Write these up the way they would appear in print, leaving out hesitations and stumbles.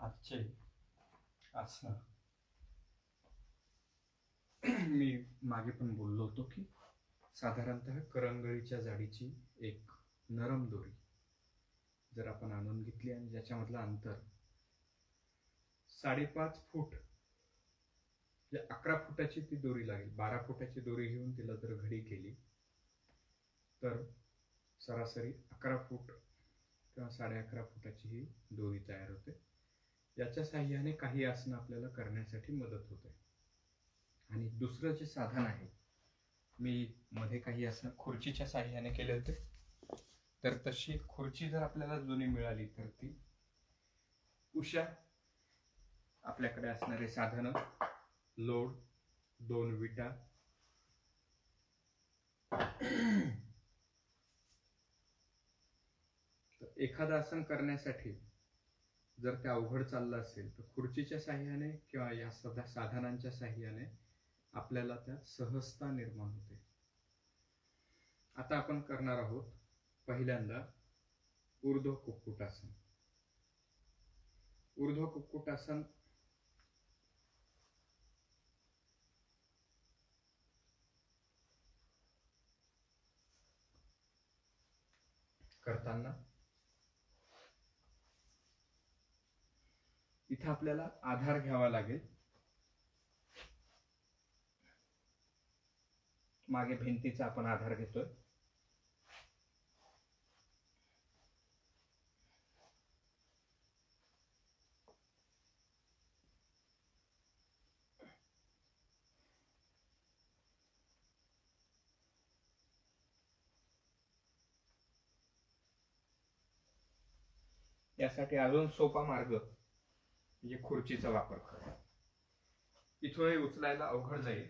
आजचे आसन मी मागे पण बोललो होतो की साधारणतः करंगळीच्या जाडीची एक नरम दोरी जर आपण आणून घेतली आणि ज्याच्यामधलं अंतर 5.5 फूट, 11 फुटाची ती दोरी लागेल. 12 फुटाची दोरी घेऊन तिला जर घडी केली तर सरासरी 11 फूट किंवा 11.5 फुटाची ही दोरी तयार होते. याच्या साहाय्याने काही आसनं आपल्याला करण्यासाठी मदत होते. आणि दुसरं जे साधन आहे, मी मध्ये काही आसनं खुर्चीच्या साहाय्याने केले होते. तर तशी खुर्ची जर आपल्याला जुनी मिळाली तर ती उषा, आपल्याकडे असणारे साधनं, लोड, 2 विटा, एखादं आसन करण्यासाठी जर ते अवघड चाललं असेल तर खुर्चीच्या साहाय्याने किंवा या साधनांच्या साहाय्याने आपल्याला त्यात सहजता निर्माण होते. आता आपण करणार आहोत पहिल्यांदा ऊर्ध्व कुक्कुटासन. ऊर्ध्व कुक्कुटासन करताना इथं आपल्याला आधार घ्यावा लागेल. मागे भिंतीचा आपण आधार घेतोय. यासाठी अजून सोपा मार्ग म्हणजे खुर्चीचा वापर करा. इथं हे उचलायला अवघड जाईल.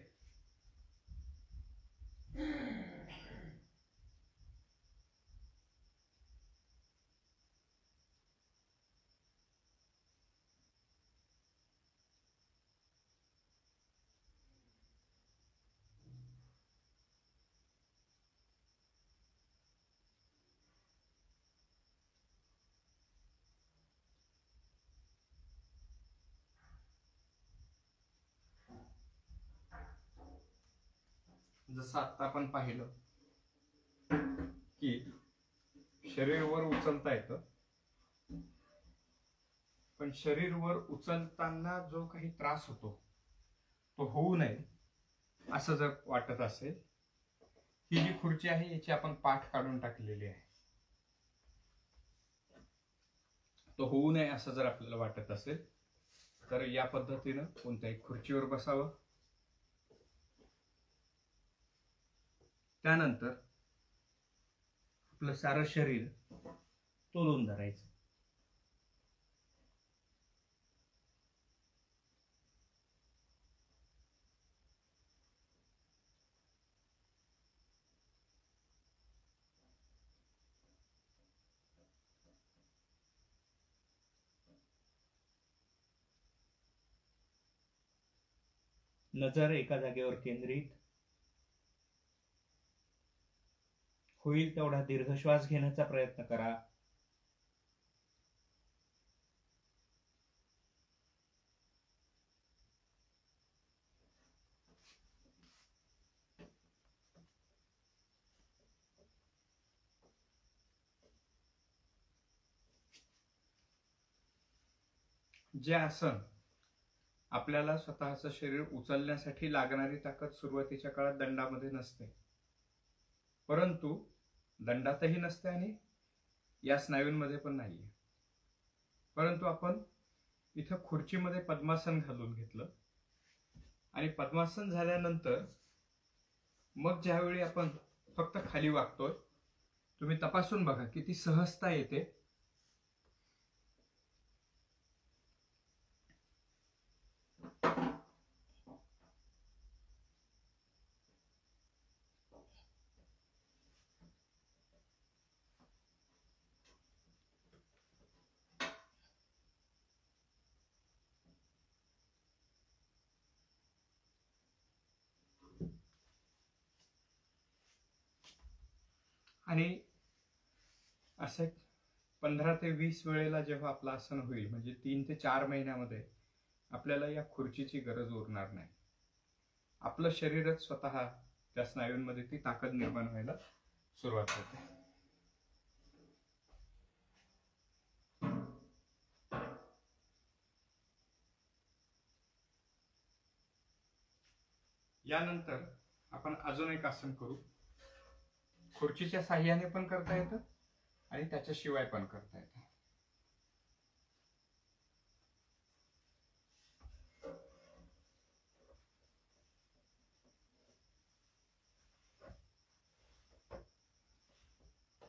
जसं आता आपण पाहिलं की शरीर वर उचलता येतं, पण शरीर वर उचलताना जो काही त्रास होतो तो होऊ नये असं जर वाटत असेल, ही जी खुर्ची आहे याची आपण पाठ काढून टाकलेली आहे. तो होऊ नये असं जर आपल्याला वाटत असेल तर या पद्धतीनं कोणत्याही खुर्चीवर बसावं. त्यानंतर आपलं सारं शरीर तोलून धरायचं. नजर एका जागेवर केंद्रित. होईल तेवढा दीर्घ श्वास घेण्याचा प्रयत्न करा. जे आसन आपल्याला स्वतःचं शरीर उचलण्यासाठी लागणारी ताकद सुरुवातीच्या काळात दंडामध्ये नसते, परंतु दंडातही नसते आणि या स्नायूंमध्ये पण नाहीये. परंतु आपण इथं खुर्चीमध्ये पद्मासन घालून घेतलं आणि पद्मासन झाल्यानंतर मग ज्यावेळी आपण फक्त खाली वागतोय, तुम्ही तपासून बघा किती सहजता येते. आणि असे 15 ते 20 वेळेला जेव्हा आपलं आसन होईल, म्हणजे 3 ते 4 महिन्यामध्ये आपल्याला या खुर्चीची गरज उरणार नाही. आपलं शरीरच स्वतः त्या स्नायूंमध्ये ती ताकद निर्माण व्हायला सुरुवात होते. यानंतर आपण अजून एक आसन करू. खुर्चीच्या साह्याने पण करता येतं आणि त्याच्याशिवाय पण करता येतं.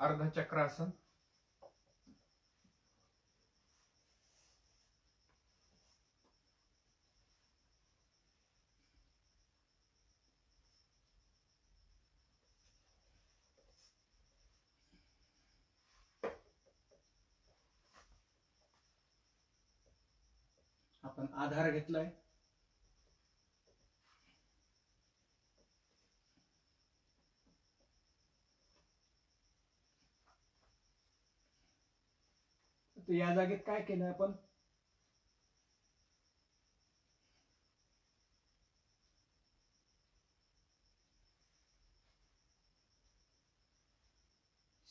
अर्धचक्रासन. आपण आधार घेतलाय. तर या जागेत काय केलं आपण?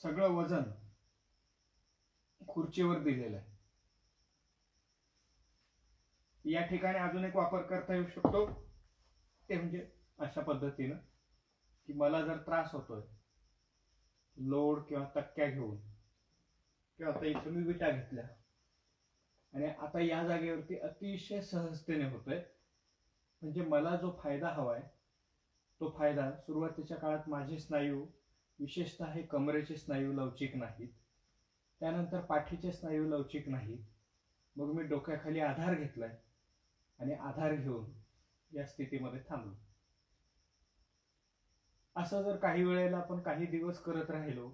सगळं वजन खुर्चीवर दिलेलं आहे. या ठिकाणी अजून एक वापर करता येऊ शकतो, ते म्हणजे अशा पद्धतीनं की मला जर त्रास होतोय लोड किंवा तक्क्या घेऊन, किंवा आता इथं मी विटा घेतल्या आणि आता या जागेवरती अतिशय सहजतेने होतोय, म्हणजे मला जो फायदा हवाय तो फायदा सुरुवातीच्या काळात माझे स्नायू, विशेषतः हे कमरेचे स्नायू लवचिक नाहीत, त्यानंतर पाठीचे स्नायू लवचिक नाहीत. मग मी डोक्याखाली आधार घेतलाय आणि आधार घेऊन या स्थितीमध्ये थांबलो. असं जर काही वेळेला आपण काही दिवस करत राहिलो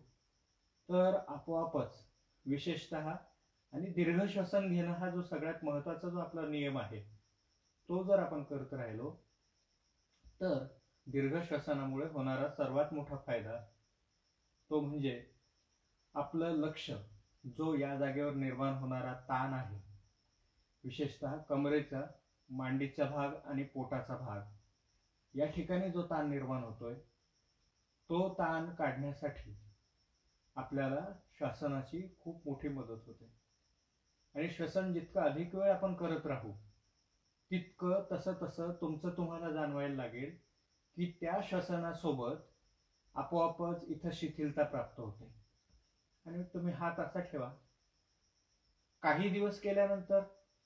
तर आपोआपच, विशेषतः आणि दीर्घ श्वसन घेणं हा जो सगळ्यात महत्वाचा जो आपला नियम आहे तो जर आपण करत राहिलो तर दीर्घ श्वसनामुळे होणारा सर्वात मोठा फायदा तो म्हणजे आपलं लक्ष, जो या जागेवर निर्माण होणारा ताण आहे, विशेषतः कमरेचा, मांडीचा भाग आणि पोटाचा भाग, या ठिकाणी जो ताण निर्माण होतोय तो ताण काढण्यासाठी आपल्याला श्वसनाची खूप मोठी मदत होते. आणि श्वसन जितकं अधिक वेळ आपण करत राहू तितकं तसं तुमचं तुम्हाला जाणवायला लागेल की त्या श्वसनासोबत आपोआपच इथं शिथिलता प्राप्त होते. आणि तुम्ही हात असा ठेवा, काही दिवस केल्यानंतर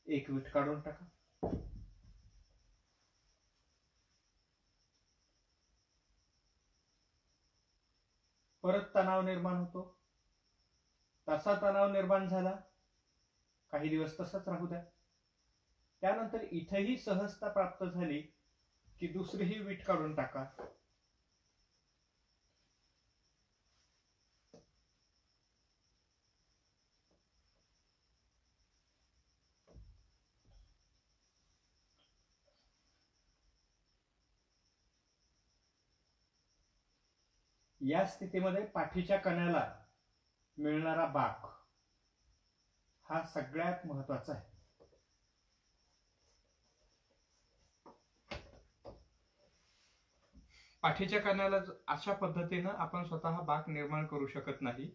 एक वीट काढून टाका. परत तणाव निर्माण होतो, तसा तणाव निर्माण झाला, काही दिवस तसंच राहू द्या. त्यानंतर इथेही सहजता प्राप्त झाली की दुसरीही वीट काढून टाका. या स्थितीमध्ये पाठीच्या कण्याला मिळणारा बाक हा सगळ्यात महत्वाचा आहे. पाठीच्या कण्याला अशा पद्धतीनं आपण स्वतः बाक निर्माण करू शकत नाही,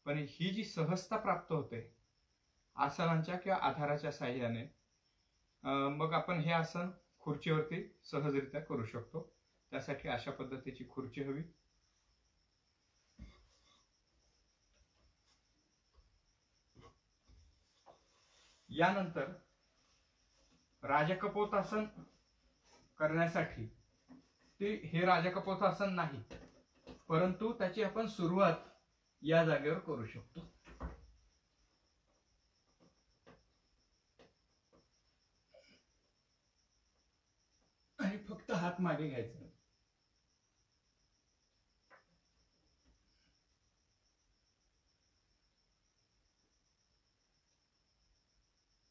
पण ही जी सहजता प्राप्त होते आसनांच्या किंवा आधाराच्या साह्याने, मग आपण हे आसन खुर्चीवरती सहजरित्या करू शकतो. त्यासाठी अशा पद्धतीची खुर्ची हवी. यानंतर राजकपोतासन करण्यासाठी, हे राजकपोतासन नाही, परंतु त्याची आपण सुरुवात या जागेवर करू शकतो. आणि फक्त हात मागे घ्यायचा.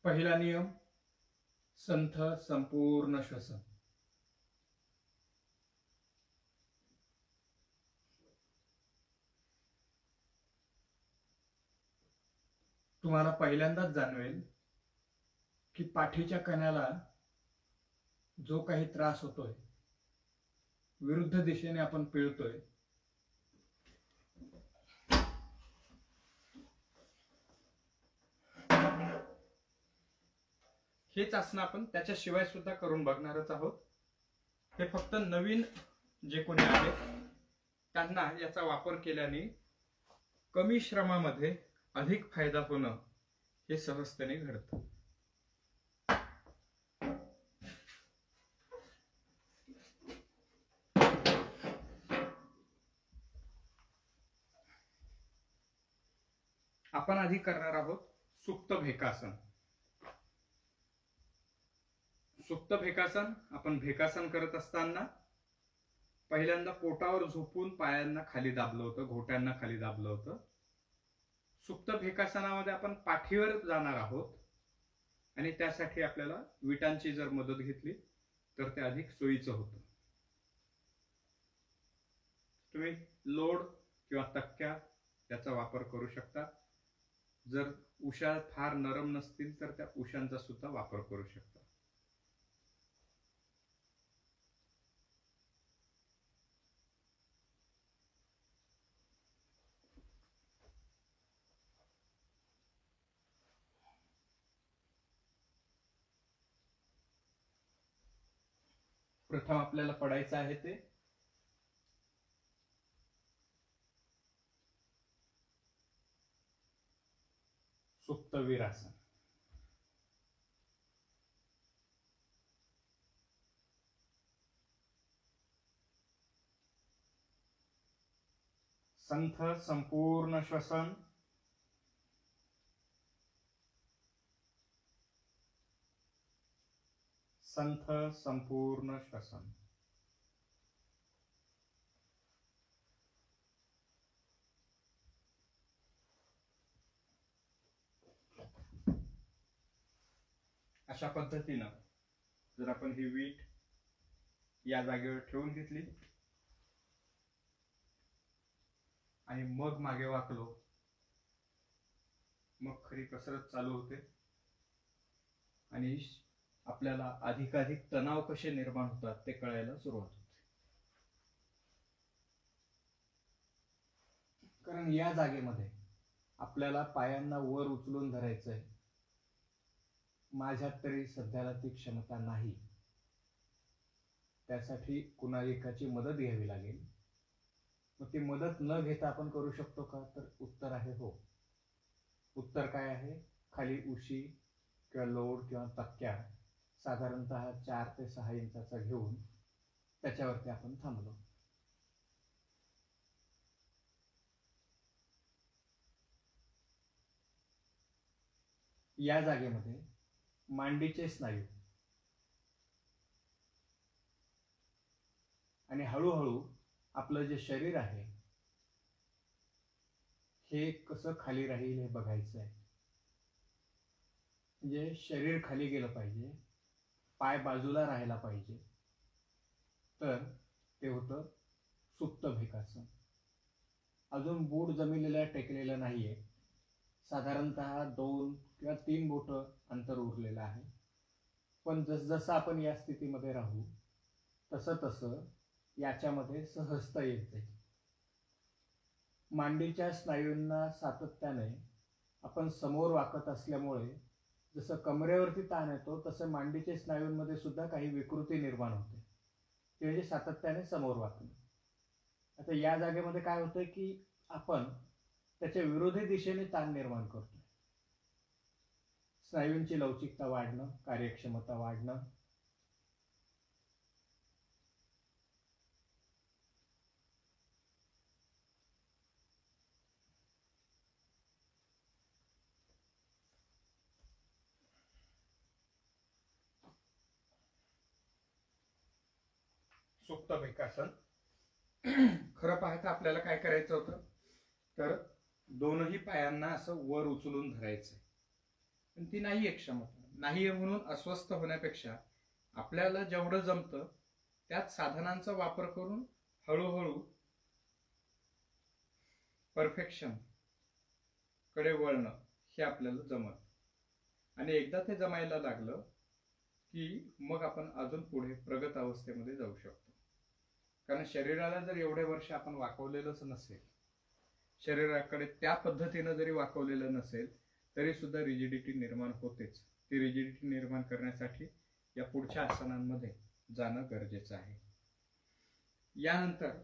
पहिला नियम, संथ संपूर्ण श्वसन. तुम्हाला पहिल्यांदाच जाणवेल की पाठीच्या कण्याला जो काही त्रास होतोय, विरुद्ध दिशेने आपण पिळतोय, हेच आसन आपण त्याच्याशिवाय सुद्धा करून बघणारच आहोत. हे फक्त नवीन जे कोणी आहेत त्यांना याचा वापर केल्याने कमी श्रमामध्ये अधिक फायदा होणं हे सहजतेने घडतं. आपण आधी करणार आहोत सुप्त भेकासन. सुप्त भेकासन आपण भेकासन करत असताना पहिल्यांदा पोटावर झोपून पायांना खाली दाबलं होतं, घोट्यांना खाली दाबलं होतं. सुप्त भेकासनामध्ये आपण पाठीवर जाणार आहोत आणि त्यासाठी आपल्याला विटांची जर मदत घेतली तर ते अधिक सोयीचं होतं. तुम्ही लोड किंवा तक्क्या याचा वापर करू शकता. जर उशा फार नरम नसतील तर त्या उशांचा सुद्धा वापर करू शकता. प्रथम आपल्याला पडायचं आहे ते सुप्त वीरासन. संथ संपूर्ण श्वसन. संथ संपूर्ण श्वसन. अशा पद्धतीनं जर आपण ही वीट या जागेवर ठेवून घेतली आणि मग मागे वाकलो, मग खरी कसरत चालू होते आणि आपल्याला अधिकाधिक तणाव कसे निर्माण होतात ते कळायला सुरुवात होते. कारण या जागेमध्ये आपल्याला पायांना वर उचलून धरायचंय. माझ्यात तरी सध्याला ती क्षमता नाही. त्यासाठी कुणा एकाची मदत घ्यावी लागेल. मग ती मदत न घेता आपण करू शकतो का? तर उत्तर आहे हो. उत्तर काय आहे? खाली उशी किंवा लोड किंवा तक्क्या साधारणतः 4 ते 6 इंचाचा घेऊन त्याच्यावरती आपण थांबलो. या जागेमध्ये मांडीचे स्नायू आणि हळूहळू आपलं जे शरीर आहे हे कसं खाली राहील हे बघायचं आहे. म्हणजे शरीर खाली गेलं पाहिजे, पाय बाजूला राहायला पाहिजे, तर ते होतं सुप्त भेकासन. अजून बोट जमिनीला टेकलेलं नाहीये. साधारणतः 2 किंवा 3 बोट अंतर उरलेलं आहे. पण जसजसं आपण या स्थितीमध्ये राहू तसं तसं याच्यामध्ये सहजता येते. मांडीच्या स्नायूंना सातत्याने आपण समोर वाकत असल्यामुळे जसं कमरेवरती ताण येतो तसं मांडीच्या स्नायूंमध्ये सुद्धा काही विकृती निर्माण होते. ते म्हणजे सातत्याने समोर वाकणं. आता या जागेमध्ये काय होतंय की आपण त्याच्या विरोधी दिशेने ताण निर्माण करतो. स्नायूंची लवचिकता वाढणं, कार्यक्षमता वाढणं. सुप्त भेकासन. खरं पाहता आपल्याला काय करायचं होतं तर दोनही पायांना असं वर उचलून धरायचंय. पण ती नाहीये क्षमता. नाहीये म्हणून अस्वस्थ होण्यापेक्षा आपल्याला जेवढं जमतं त्यात साधनांचा वापर करून हळूहळू परफेक्शन कडे वळणं हे आपल्याला जमत आणि एकदा ते जमायला लागलं की मग आपण अजून पुढे प्रगत अवस्थेमध्ये जाऊ शकतो. कारण शरीराला जर एवढे वर्ष आपण वाकवलेलंच नसेल, शरीराकडे त्या पद्धतीनं जरी वाकवलेलं नसेल तरी सुद्धा रिजिडिटी निर्माण होतेच. ती रिजिडिटी निर्माण करण्यासाठी या पुढच्या आसनांमध्ये जाणं गरजेचं आहे. यानंतर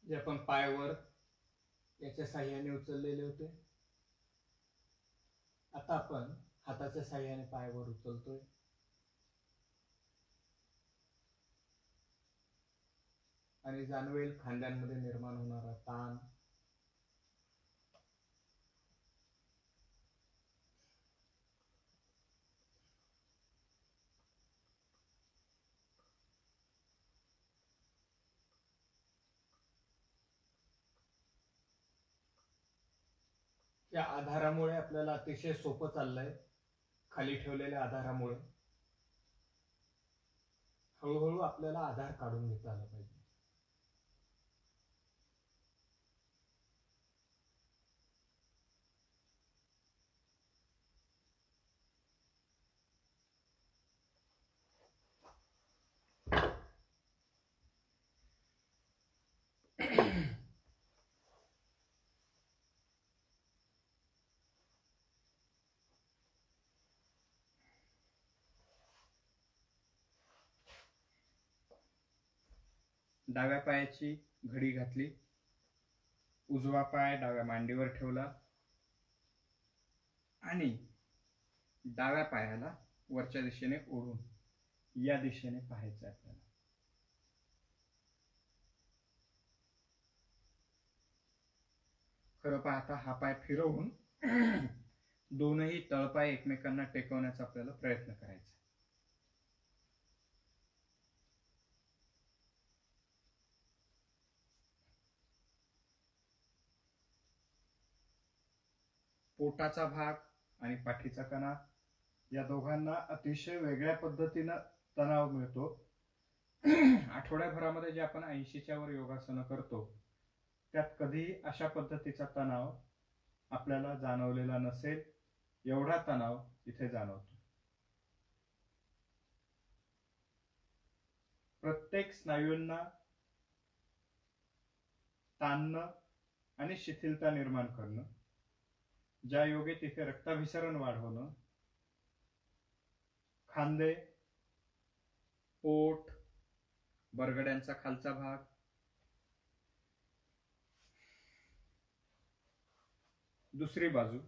जे आपण पायावर याच्या साह्याने उचललेले होते, आता आपण हाताच्या साह्याने पायावर उचलतोय. आणि जाणवेल खांद्यांमध्ये निर्माण होणारा ताण. या आधारामुळे आपल्याला अतिशय सोपं चाललंय. खाली ठेवलेल्या आधारामुळे हळूहळू आपल्याला आधार काढून घेता आला पाहिजे. डाव्या पायाची घडी घातली, उजवा पाय डाव्या मांडीवर ठेवला आणि डाव्या पायाला वरच्या दिशेने ओढून या दिशेने पाहायचं आपल्याला. खरं पाहता हा पाय फिरवून दोनही तळपाय एकमेकांना टेकवण्याचा आपल्याला प्रयत्न करायचा. पोटाचा भाग आणि पाठीचा कणा या दोघांना अतिशय वेगळ्या पद्धतीनं तणाव मिळतो. आठवड्याभरामध्ये जे आपण 80च्या वर योगासनं करतो त्यात कधीही अशा पद्धतीचा तणाव आपल्याला जाणवलेला नसेल. एवढा तणाव इथे जाणवतो. प्रत्येक स्नायूंना ताणणं आणि शिथिलता निर्माण करणं, ज्या योगे तिथे रक्ताभिसरण वाढवणं, खांदे, पोट, बरगड्यांचा खालचा भाग, दुसरी बाजू,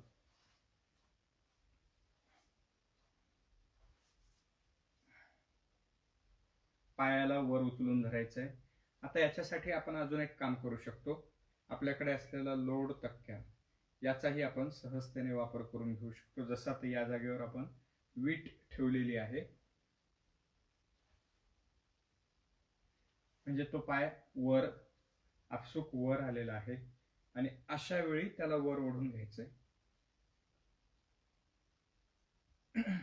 पायाला वर उचलून धरायचंय. आता याच्यासाठी आपण अजून एक काम करू शकतो. आपल्याकडे असलेला लोड तक्क्या याचाही आपण सहजतेने वापर करून घेऊ शकतो. जसं आता या जागेवर आपण वीट ठेवलेली आहे, म्हणजे तो पाय वर आपसूक वर आलेला आहे आणि अशा वेळी त्याला वर ओढून घ्यायचंय.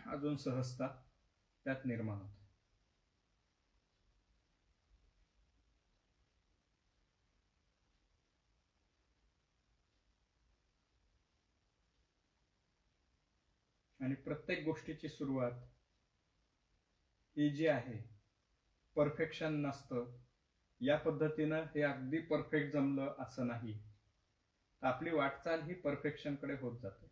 अजून सहजता त्यात निर्माण होते. आणि प्रत्येक गोष्टीची सुरुवात ही जी आहे परफेक्शन नसतं. या पद्धतीनं हे अगदी परफेक्ट जमलं असं नाही. आपली वाटचाल ही परफेक्शन कडे होत जाते.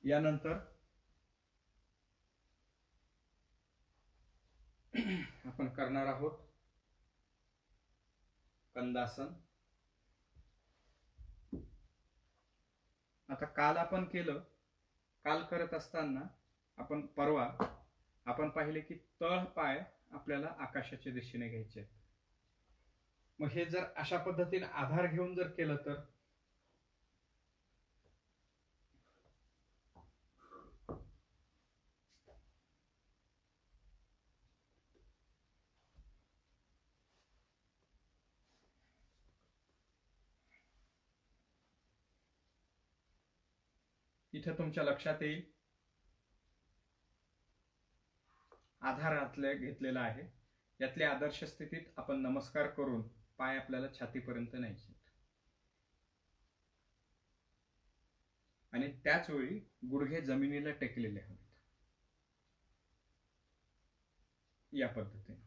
यानंतर आपण करणार आहोत कंदासन. आता काल आपण केलं, काल करत असताना परवा आपण पाहिले की तळ पाय आपल्याला आकाशाच्या दिशेने घ्यायचे आहेत. मग हे जर अशा पद्धतीने आधार घेऊन जर केलं तर इथे तुमच्या लक्षात येईल आधार घेतलेला आहे. यातल्या आदर्श स्थितीत आपण नमस्कार करून पाय आपल्याला छातीपर्यंत न्यायचे आणि त्याच वेळी गुडघे जमिनीला टेकलेले हवेत. या पद्धतीने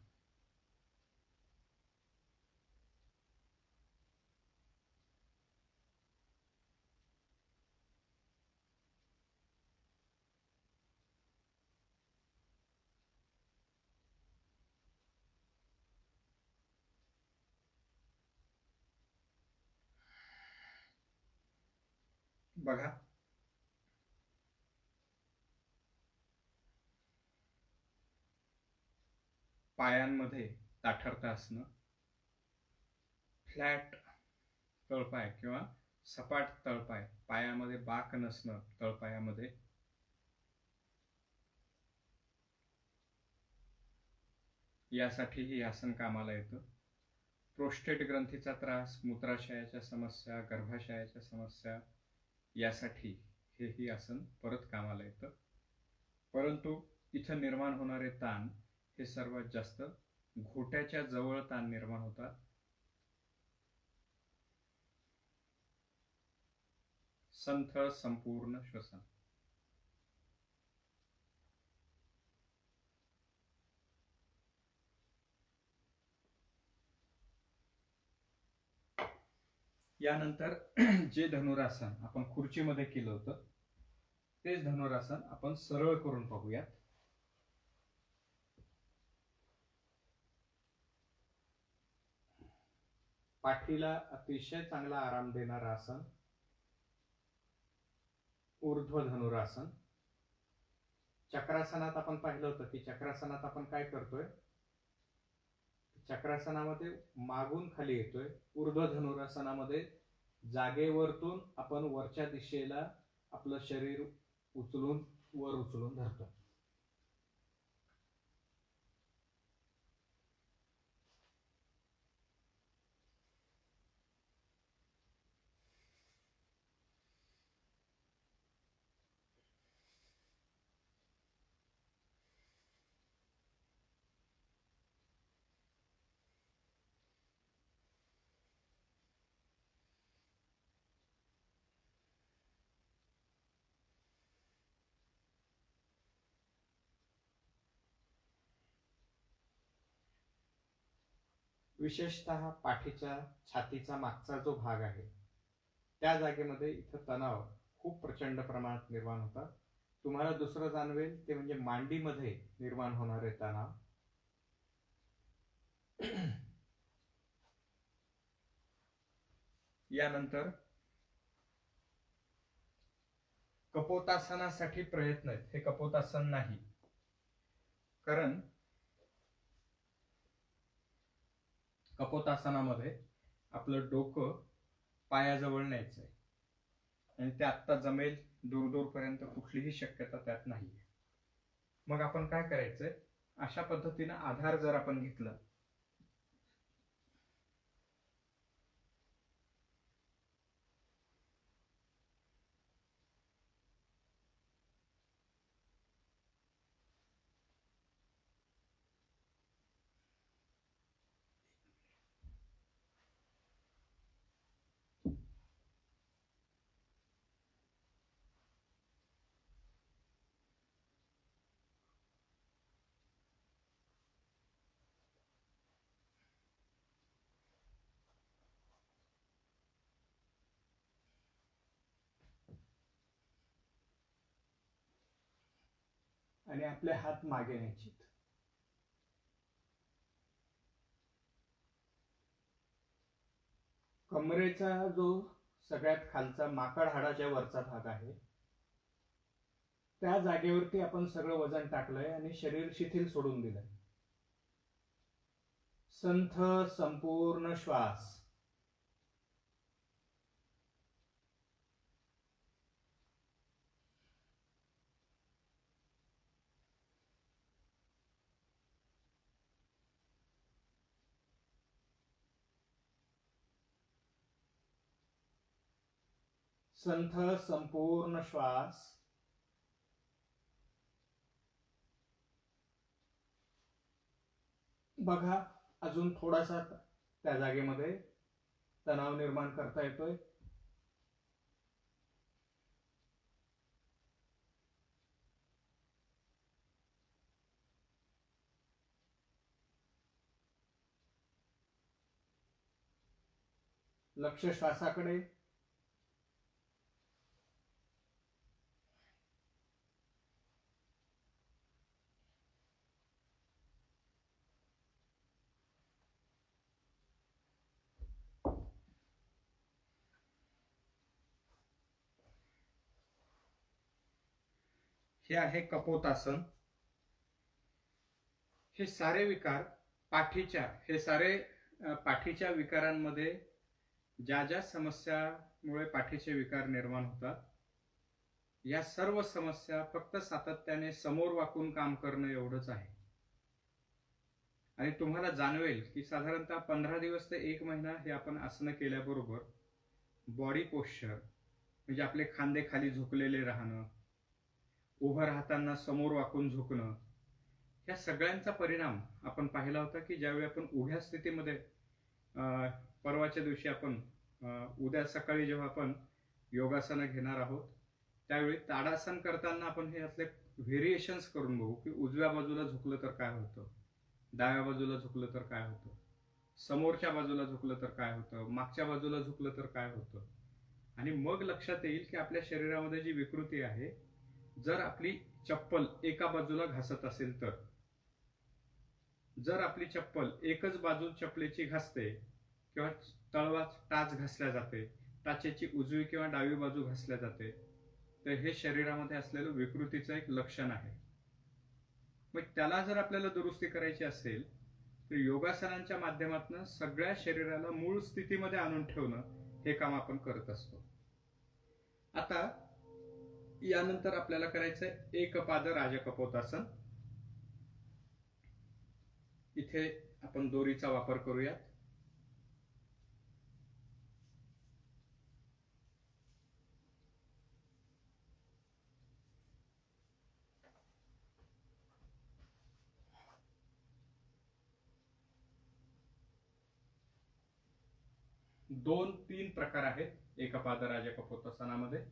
बघा. पायांमध्ये ताठरता असणं, फ्लॅट तळपाय किंवा सपाट तळपाय, पायामध्ये बाक नसणं तळपायामध्ये, यासाठी ही आसन कामाला येतं. प्रोस्टेट ग्रंथीचा त्रास, मूत्राशयाच्या समस्या, गर्भाशयाच्या समस्या यासाठी हे आसन परत कामाला येतं. परंतु इथं निर्माण होणारे ताण हे सर्वात जास्त घोट्याच्या जवळ ताण निर्माण होतात. संथ संपूर्ण श्वसन. यानंतर जे धनुरासन आपण खुर्चीमध्ये केलं होतं तेच धनुरासन आपण सरळ करून पाहूयात. पाठीला अतिशय चांगला आराम देणारं आसन ऊर्ध्व धनुरासन. चक्रासनात आपण पाहिलं होतं की चक्रासनात आपण काय करतोय, चक्रासनामध्ये मागून खाली येतोय. ऊर्ध्व धनुरासनामध्ये जागेवरतून आपण वरच्या दिशेला आपलं शरीर उचलून वर उचलून धरतो. विशेषतः पाठीच्या छातीचा मागचा जो भाग आहे त्या जागेमध्ये इथं तणाव खूप प्रचंड प्रमाणात निर्माण होतात. तुम्हाला दुसरं जाणवेल ते म्हणजे मांडीमध्ये निर्माण होणारे तणाव. यानंतर कपोतासनासाठी प्रयत्न आहेत. हे कपोतासन नाही, कारण कपोतासनामध्ये आपलं डोकं पायाजवळ न्यायचं आहे आणि ते आत्ता जमेल दूर दूरपर्यंत कुठलीही शक्यता त्यात नाहीये. मग आपण काय करायचंय, अशा पद्धतीनं आधार जर आपण घेतला आणि आपले हात मागे न्यायचे. कमरेचा जो सगळ्यात खालचा माकड हाडाच्या वरचा भाग आहे त्या जागेवरती आपण सगळं वजन टाकलंय आणि शरीर शिथिल सोडून दिलंय. संथ संपूर्ण श्वास. संथ संपूर्ण श्वास. बघा अजून थोडासा त्या जागेमध्ये तणाव निर्माण करता येतोय. लक्ष श्वासाकडे. हे आहे कपोतासन. हे सारे विकार पाठीच्या विकारांमध्ये ज्या ज्या समस्यामुळे पाठीचे विकार निर्माण होतात या सर्व समस्या फक्त सातत्याने समोर वाकून काम करणं एवढंच आहे. आणि तुम्हाला जाणवेल की साधारणतः 15 दिवस ते 1 महिना हे आपण आसनं केल्याबरोबर बॉडी पोश्चर म्हणजे आपले खांदे खाली झुकलेले राहणं, उभं राहताना समोर वाकून झुकणं, या सगळ्यांचा परिणाम आपण पाहिला होता की ज्यावेळी आपण उभ्या स्थितीमध्ये परवाच्या दिवशी आपण उद्या सकाळी जेव्हा आपण योगासनं घेणार आहोत त्यावेळी ताडासन करताना आपण हे यातले व्हेरिएशन्स करून बघू की उजव्या बाजूला झुकलं तर काय होतं, डाव्या बाजूला झुकलं तर काय होतं, समोरच्या बाजूला झुकलं तर काय होतं, मागच्या बाजूला झुकलं तर काय होतं. आणि मग लक्षात येईल की आपल्या शरीरामध्ये जी विकृती आहे, जर आपली चप्पल एका बाजूला घासत असेल तर, जर आपली चप्पल एकच बाजू चपलेची घासते किंवा तळवा टाच घासल्या जाते, टाचेची उजवी किंवा डावी बाजू घासल्या जाते, तर हे शरीरामध्ये असलेलं विकृतीचं एक लक्षण आहे. मग त्याला जर आपल्याला दुरुस्ती करायची असेल तर योगासनांच्या माध्यमातून सगळ्या शरीराला मूळ स्थितीमध्ये आणून ठेवणं हे काम आपण करत असतो. आता यानंतर आपल्याला करायचंय एकपाद राजकपोतासन. इथे आपण दोरीचा वापर करूयात. दोन तीन प्रकार आहेत एकपाद राजकपोतासनामध्ये.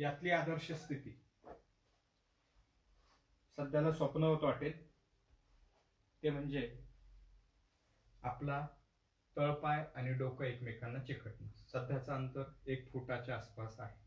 यातली आदर्श स्थिती सध्याला स्वप्नवत वाटेल ते म्हणजे आपला तळपाय आणि डोकं एकमेकांना चिकटणं. सध्याचं अंतर 1 फुटाच्या आसपास आहे.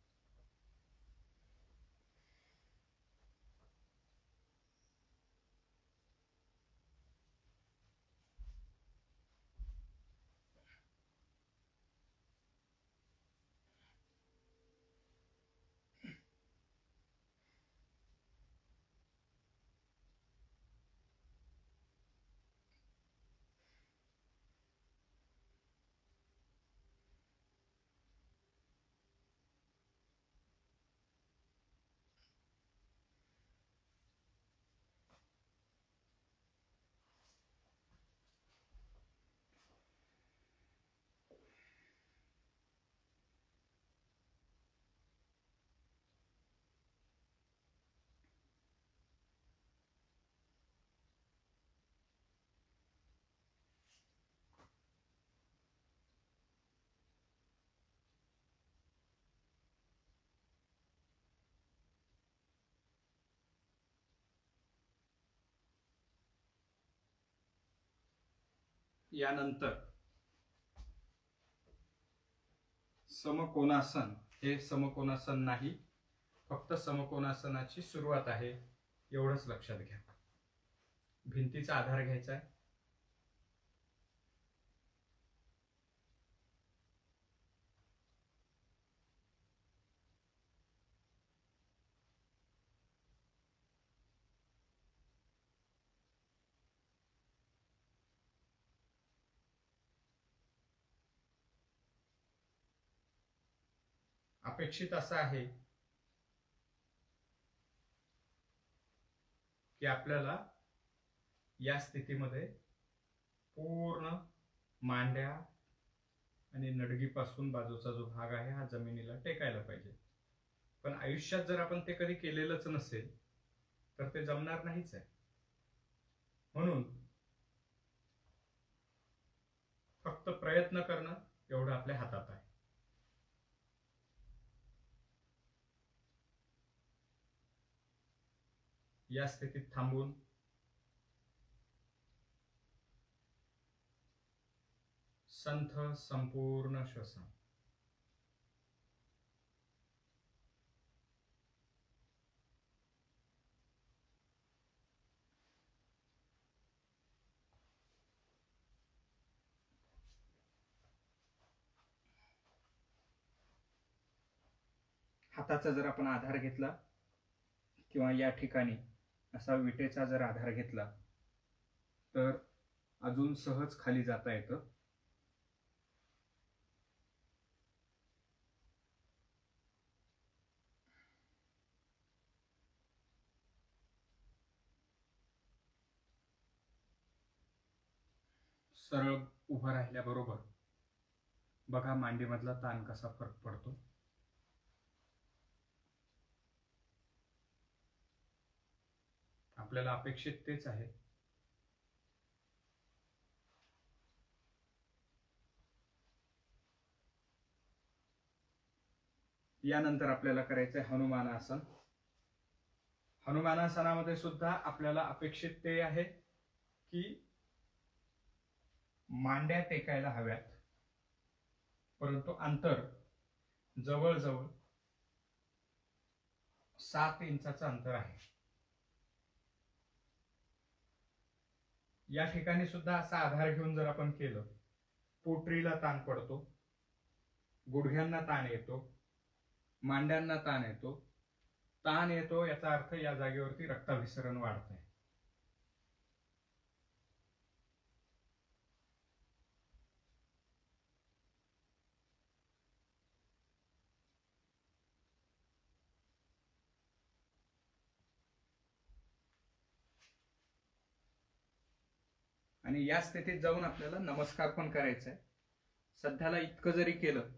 यानंतर समकोनासन. हे समकोनासन नाही, फक्त समकोनासनाची सुरुवात आहे एवढंच लक्षात घ्या. भिंतीचा आधार घ्यायचा आहे. अपेक्षित असं आहे की आपल्याला या स्थितीमध्ये पूर्ण मांड्या आणि नडगीपासून बाजूचा जो भाग आहे हा जमिनीला टेकायला पाहिजे. पण आयुष्यात जर आपण ते कधी केलेलंच नसेल तर ते जमणार नाहीच आहे. म्हणून फक्त प्रयत्न करणं एवढं आपल्या हातात आहे. या स्थितीत थांबून संथ संपूर्ण श्वसन. हाताचा जर आपण आधार घेतला किंवा या ठिकाणी असा विटेचा जर आधार घेतला तर अजून सहज खाली जाता येतं. सरळ उभं राहिल्याबरोबर बघा मांडीमधला ताण कसा फरक पडतो. आपल्याला अपेक्षित तेच आहे. यानंतर आपल्याला करायचंय हनुमानासन. हनुमानासनामध्ये सुद्धा आपल्याला अपेक्षित ते आहे की मांड्या टेकायला हव्यात, परंतु अंतर जवळजवळ 7 इंचाचं अंतर आहे. या ठिकाणी सुद्धा असा आधार घेऊन जर आपण केलं, पोटरीला ताण पडतो, गुडघ्यांना ताण येतो, मांड्यांना ताण येतो. ताण येतो याचा अर्थ या जागेवरती रक्ताभिसरण वाढतंय. आणि या स्थितीत जाऊन आपल्याला नमस्कार पण करायचा आहे. सध्याला इतकं जरी केलं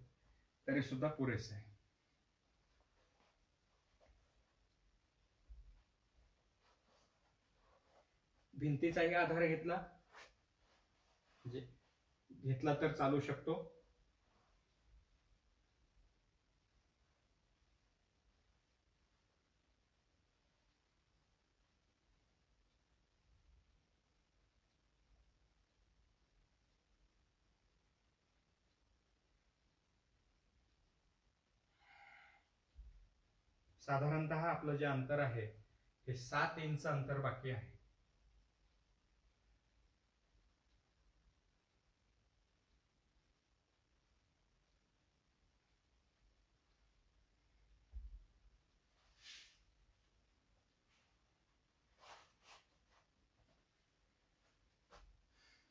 तरी सुद्धा पुरेसं आहे. भिंतीचाही आधार घेतला म्हणजे घेतला तर चालू शकतो. साधारणतः आपलं जे अंतर आहे हे 7 इंच अंतर बाकी आहे.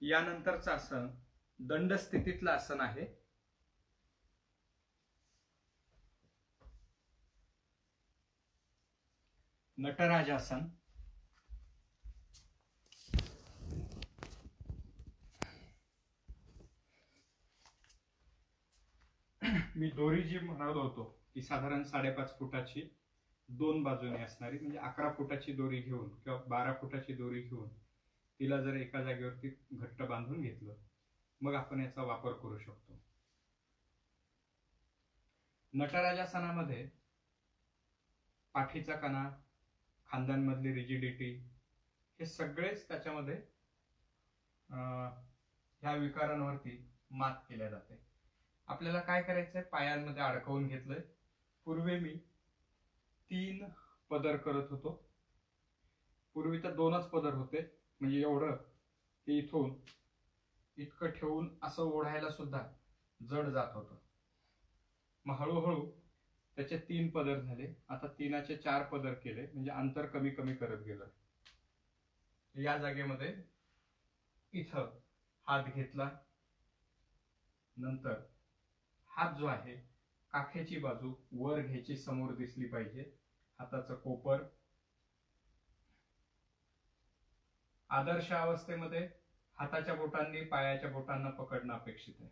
यानंतरचं आसन दंड स्थितीतलं आसन आहे. नटराजासन. मी दोरी जी म्हणत होतो ती साधारण 5.5 फुटाची 2 बाजूने असणारी, म्हणजे 11 फुटाची दोरी घेऊन किंवा 12 फुटाची दोरी घेऊन तिला जर एका जागेवरती घट्ट बांधून घेतलं मग आपण याचा वापर करू शकतो. नटराजासनामध्ये पाठीचा कणा, खांद्यांमधली रिजिडिटी हे सगळेच त्याच्यामध्ये ह्या विकारांवरती मात केल्या जाते. आपल्याला काय करायचंय, पायांमध्ये अडकवून घेतलंय. पूर्वी मी 3 पदर करत होतो. पूर्वी तर 2च पदर होते, म्हणजे एवढं की इथून इतकं ठेवून असं ओढायला सुद्धा जड जात होतं. मग हळूहळू त्याचे 3 पदर झाले. आता 3चे 4 पदर केले, म्हणजे अंतर कमी कमी करत गेलं. या जागेमध्ये इथं हात घेतला. नंतर हात जो आहे काखेची बाजू वर घ्यायची, समोर दिसली पाहिजे. हाताचं कोपर. आदर्श अवस्थेमध्ये हाताच्या बोटांनी पायाच्या बोटांना पकडणं अपेक्षित आहे.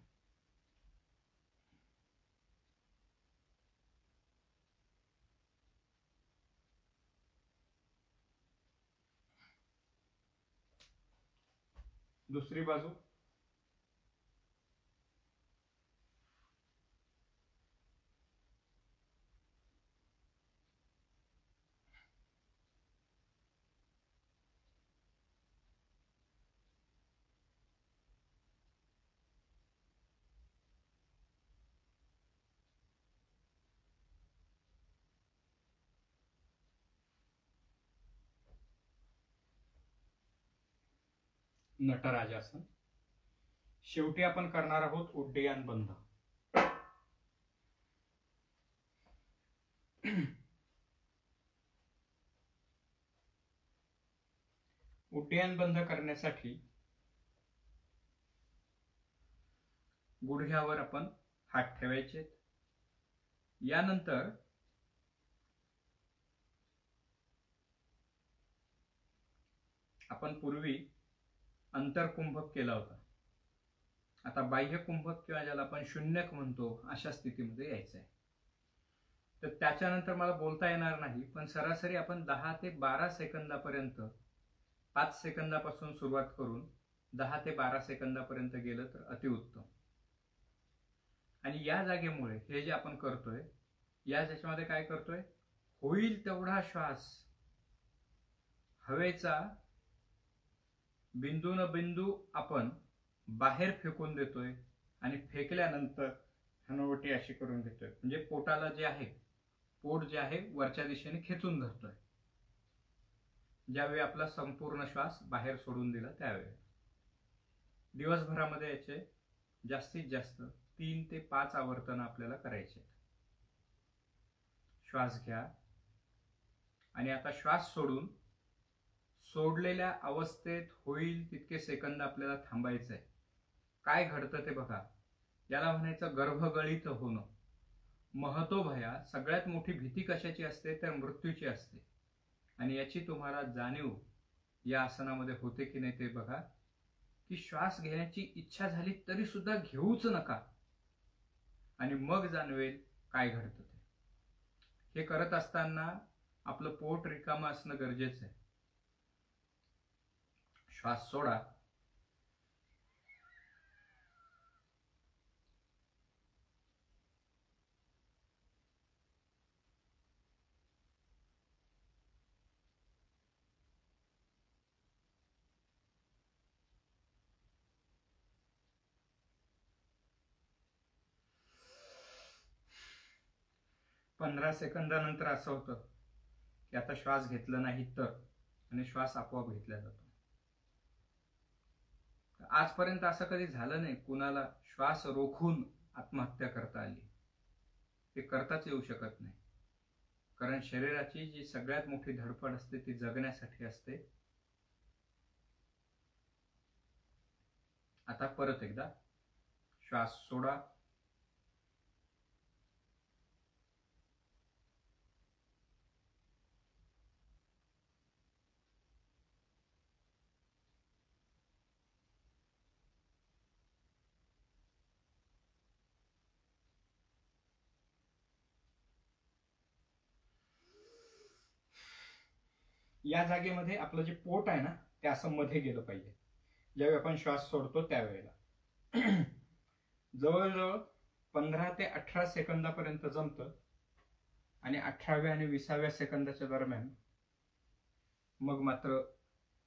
दुसरी बाजू. नटराजासन. शेवटी आपण करणार आहोत उड्डयन बंध. उड्डयन बंध करण्यासाठी गुडघ्यावर आपण हात ठेवायचे. यानंतर आपण पूर्वी अंतर कुंभक केला होता. आता बाह्य कुंभक किंवा ज्याला आपण शून्यक म्हणतो अशा स्थितीमध्ये यायचं आहे. तर त्याच्यानंतर मला बोलता येणार नाही, पण सरासरी आपण 10 ते 12 सेकंदापर्यंत, 5 सेकंदापासून सुरुवात करून 10 ते 12 सेकंदापर्यंत गेलं तर अतिउत्तम. आणि या जागेमुळे हे जे आपण करतोय, या ज्याच्यामध्ये काय करतोय, होईल तेवढा श्वास हवेचा बिंदू न बिंदू आपण बाहेर फेकून देतोय आणि फेकल्यानंतर हनुवटी अशी करून घेतोय. म्हणजे पोटाला जे आहे, पोट जे आहे वरच्या दिशेने खेचून धरतोय. ज्यावेळी आपला संपूर्ण श्वास बाहेर सोडून दिला त्यावेळी. दिवसभरामध्ये याचे जास्तीत जास्त 3 ते 5 आवर्तन आपल्याला करायचे. श्वास घ्या आणि आता श्वास सोडून सोडलेल्या अवस्थेत होईल तितके सेकंद आपल्याला थांबायचं आहे. काय घडतं ते बघा. याला म्हणायचं गर्भगळीत होणं. महतोभया सगळ्यात मोठी भीती कशाची असते तर मृत्यूची असते. आणि याची तुम्हाला जाणीव या आसनामध्ये होते की नाही ते बघा, की श्वास घेण्याची इच्छा झाली तरी सुद्धा घेऊच नका आणि मग जाणवेल काय घडतं ते. हे करत असताना आपलं पोट रिकामं असणं गरजेचं आहे. श्वास सोडा. 15 सेकंदानंतर असं होतं की आता श्वास घेतला नाही तर, आणि श्वास आपोआप घेतला जातो. आजपर्यंत असं कधी झालं नाही कुणाला श्वास रोखून आत्महत्या करता आली. ते करताच येऊ शकत नाही, कारण शरीराची जी सगळ्यात मोठी धडपड असते ती जगण्यासाठी असते. आता परत एकदा श्वास सोडा. या जागेमध्ये आपलं जे पोट आहे ना ते असं मध्ये गेलं पाहिजे ज्यावेळी आपण श्वास सोडतो त्यावेळेला. जवळजवळ 15 ते 18 सेकंदापर्यंत जमतं, आणि 18व्या आणि 20व्या सेकंदाच्या दरम्यान मग मात्र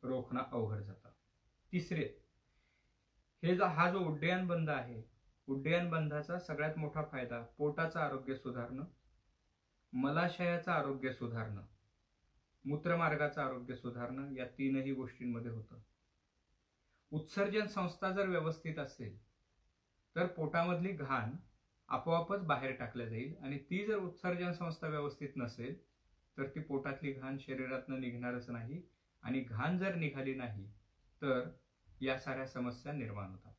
रोखणं अवघड जातं. तिसरे, हा जो उड्डयन बंध आहे, उड्डयन बंधाचा सगळ्यात मोठा फायदा पोटाचं आरोग्य सुधारणं, मलाशयाचं आरोग्य सुधारणं, मूत्रमार्गाचं आरोग्य सुधारणं, या तीनही गोष्टींमध्ये होतं. उत्सर्जन संस्था जर व्यवस्थित असेल तर पोटामधली घाण आपोआपच बाहेर टाकल्या जाईल, आणि ती जर उत्सर्जन संस्था व्यवस्थित नसेल तर ती पोटातली घाण शरीरातनं निघणारच नाही, आणि घाण जर निघाली नाही तर या साऱ्या समस्या निर्माण होतात.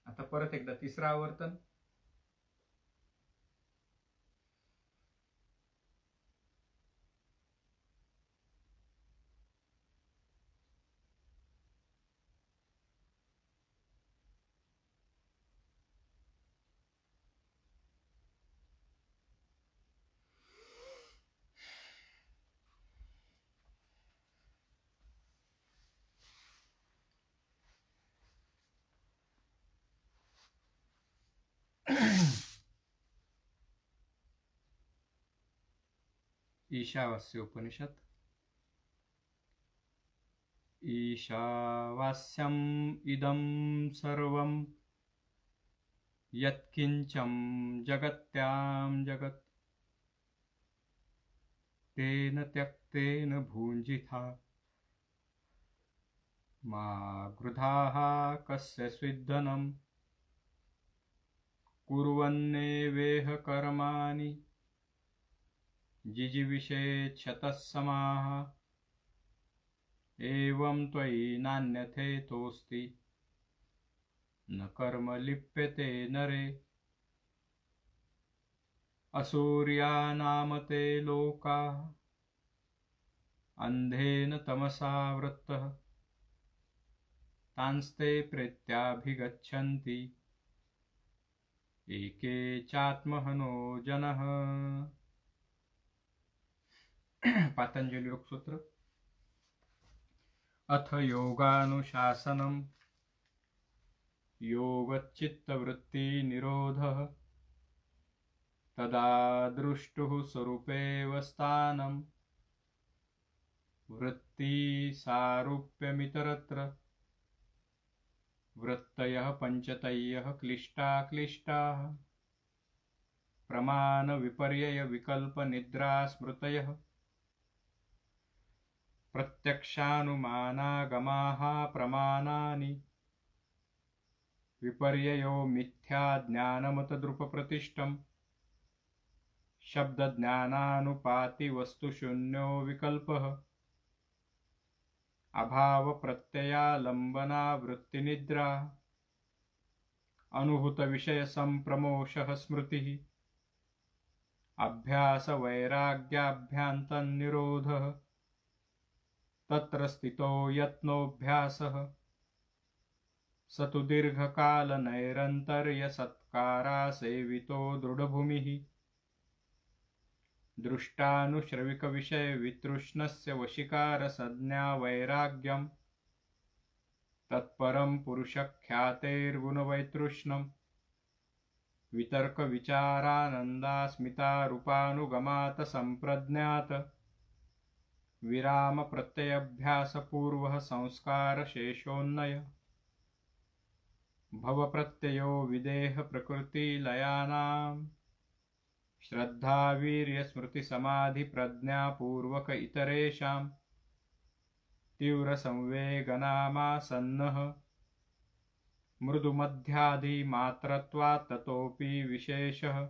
आता परत एकदा तिसरं आवर्तन. ईशावास्य उपनिषद. ईशावास्यम इदं सर्वं यत्किंचं जगत्यां जगत् तेन त्यक्तेन भुञ्जिथा मा गृधाः कस्य स्विद्धनं कुर्वन्नेवेह कर्माणि जिजीविषेच्छतः समाः एवं त्वयि नान्यथेतोऽस्ति न कर्म लिप्यते नरे. असूर्यानामते लोकाः अंधेन तमसा वृत्तः तांस्ते प्रेत्याभिगच्छन्ति एके चात्महनो जनः. पातंजलि योगसूत्र. अथ योगानुशासनम् योगच्चित्तवृत्ति निरोधः तदा दृष्टुः स्वरूपेव स्थानं वृत्ति सारूप्यमितरत्र वृत्तयः पंचतयः क्लिष्टा क्लिष्टाः प्रमाण विपर्यय विकल्प निद्रा स्मृतयः प्रत्यक्षानुमानागमाः प्रमाणानि विपर्ययो मिथ्या ज्ञानमतद्रुपप्रतिष्ठम् शब्दज्ञानानुपाति वस्तुशून्यो विकल्पः अभाव प्रत्ययालंबना वृत्तिनिद्रा अनुभूत विषय संप्रमोषः स्मृतिः अभ्यास वैराग्याभ्यान्तन् निरोधः तत्र स्थितो यत्नोऽभ्यासः स तु दीर्घकाल नैरन्तर्य सत्कारा सेवितो दृढभूमिः दृष्टानुश्रविक विषय वितृष्णस्य वशीकार संज्ञा वैराग्यम् तत्परं पुरुषख्यातेर्गुणवैतृष्णम् वितर्क विचारानन्दास्मितारूपानुगमात् संप्रज्ञात विराम प्रत्ययाभ्यास पूर्वः संस्कार शेषोन्नय भव प्रत्ययो विदेह प्रकृति लयानां श्रद्धा वीर्य स्मृति समाधि प्रज्ञापूर्वक इतरेषां तीव्र संवेगनामासन्नः मृदुमध्यादि मात्रत्वात् ततोऽपि विशेषः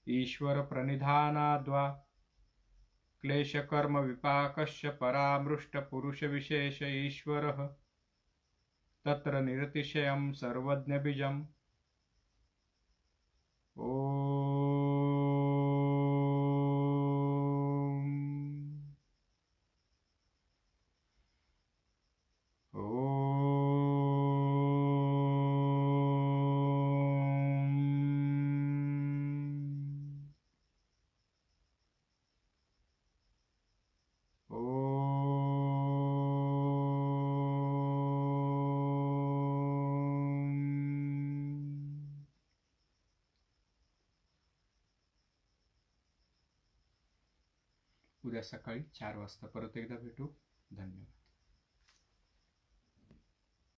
ईश्वर प्रणिधानाद्वा क्लेशकर्म विपाकश्च परामृष्ट पुरुष विशेष ईश्वरः तत्र निरतिशयं सर्वज्ञ बीजम् उद्या सकाळी 4 वाजता परत एकदा भेटू. धन्यवाद.